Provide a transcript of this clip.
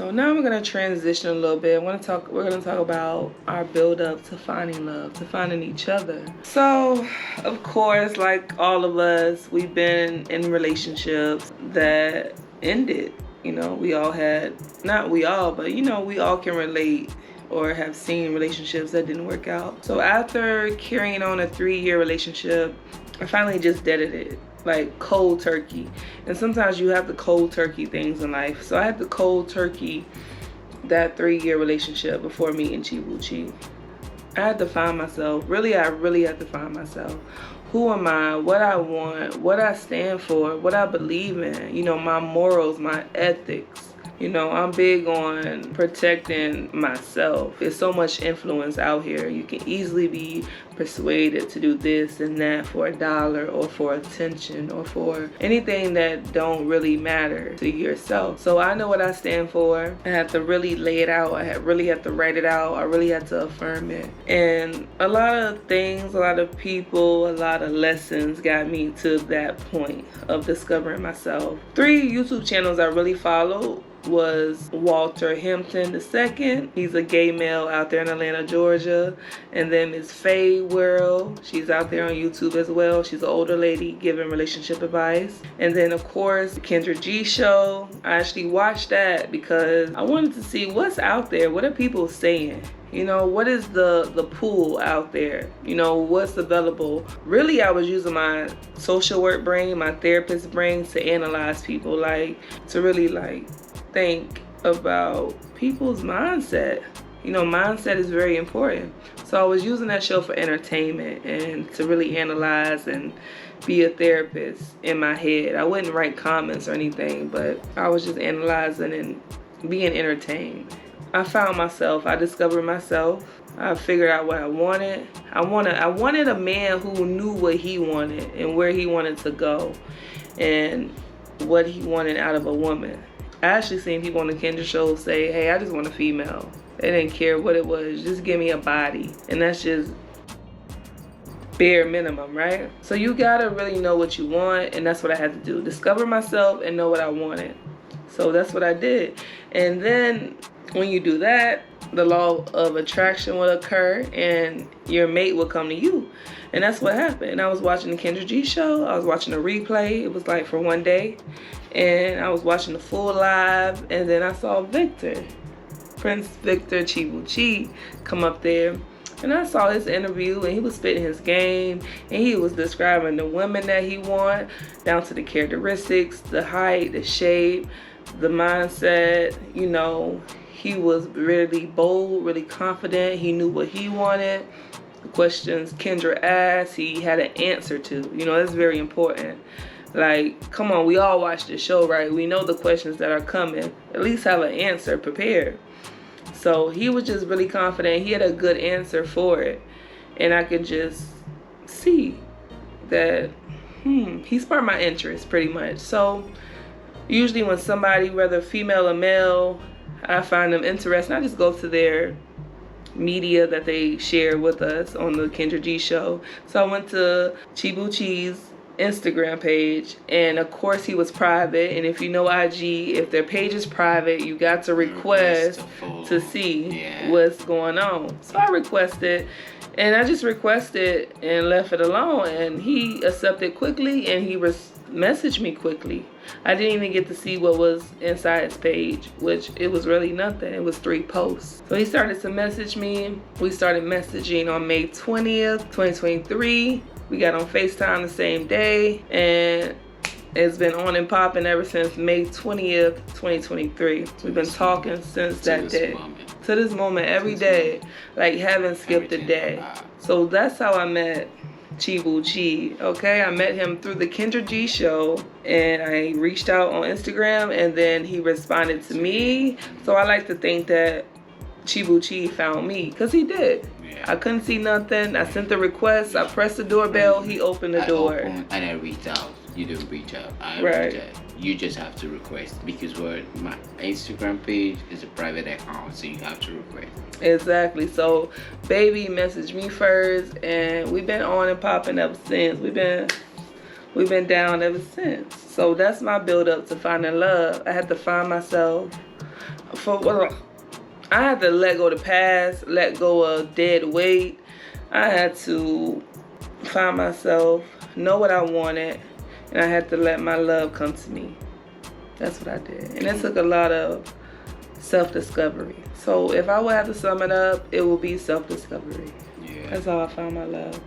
So now we're gonna transition a little bit. We're gonna talk about our build up to finding love, to finding each other. So, of course, like all of us, we've been in relationships that ended. You know, we all had, not we all, but you know, we all can relate or have seen relationships that didn't work out. So after carrying on a 3-year relationship, I finally just deaded it. Like cold turkey. And sometimes you have the cold turkey things in life. So I had the cold turkey that 3-year relationship before meeting Chibuchi. I had to find myself. I really had to find myself. Who am I? What I want, what I stand for, what I believe in, you know, my morals, my ethics. You know, I'm big on protecting myself. There's so much influence out here. You can easily be persuaded to do this and that for $1 or for attention or for anything that don't really matter to yourself. So I know what I stand for. I have to really lay it out. Really have to write it out. I really have to affirm it. And a lot of things, a lot of people, a lot of lessons got me to that point of discovering myself. 3 YouTube channels I really followed was Walter Hampton II. He's a gay male out there in Atlanta, Georgia. And then Miss Faye World. She's out there on YouTube as well. She's an older lady giving relationship advice. And then, of course, the Kendra G show. I actually watched that because I wanted to see what's out there. What are people saying? You know, what is the pool out there? You know, what's available? Really, I was using my social work brain, my therapist brain to analyze people, like to really think about people's mindset. You know, mindset is very important. So I was using that show for entertainment and to really analyze and be a therapist in my head. I wouldn't write comments or anything, but I was just analyzing and being entertained. I found myself. I discovered myself. I figured out what I wanted. I wanted a man who knew what he wanted and where he wanted to go and what he wanted out of a woman. I actually seen people on the Kendra show say, hey, I just want a female. They didn't care what it was. Just give me a body. And that's just bare minimum, right? So you gotta really know what you want, and that's what I had to do. Discover myself and know what I wanted. So that's what I did. And then when you do that, the law of attraction will occur and your mate will come to you. And that's what happened. I was watching the Kendra G show. I was watching a replay. It was like for one day. And I was watching the full live. And then I saw Victor, Prince Victor Chibuchi, come up there. And I saw his interview and he was spitting his game. And he was describing the women that he want, down to the characteristics, the height, the shape, the mindset, you know. He was really bold, really confident. He knew what he wanted. The questions Kendra asked, he had an answer to. You know, that's very important. Like, come on, we all watch this show, right? We know the questions that are coming. At least have an answer prepared. So he was just really confident. He had a good answer for it. And I could just see that, he sparked my interest pretty much. So usually when somebody, whether female or male, I find them interesting, I just go to their media that they share with us on the Kendra G show. So I went to Chibuchi's Instagram page, and of course he was private. And if you know IG, if their page is private, you got to request to see what's going on. So I requested, and I just requested and left it alone. And he accepted quickly, and he messaged me quickly. I didn't even get to see what was inside his page, which it was really nothing. It was 3 posts. So he started to message me. We started messaging on May 20th, 2023. We got on FaceTime the same day, and it's been on and popping ever since May 20th, 2023. We've been talking since that day. To this moment, every day, like haven't skipped a day. So that's how I met Chibuchi, okay? I met him through the Kendra G show, and I reached out on Instagram, and then he responded to me. So I like to think that Chibuchi found me, because he did. I couldn't see nothing. I sent the request. I pressed the doorbell. He opened the door. And I reached out. You didn't reach out. I right. reached out. You just have to request, because my Instagram page is a private account, so you have to request. Exactly. So baby messaged me first, and we've been on and popping ever since. We've been down ever since. So that's my build up to finding love. I had to find myself. I had to let go of the past, let go of dead weight. I had to find myself, know what I wanted, and I had to let my love come to me. That's what I did. And it took a lot of self-discovery. So if I would have to sum it up, it would be self-discovery. Yeah. That's how I found my love.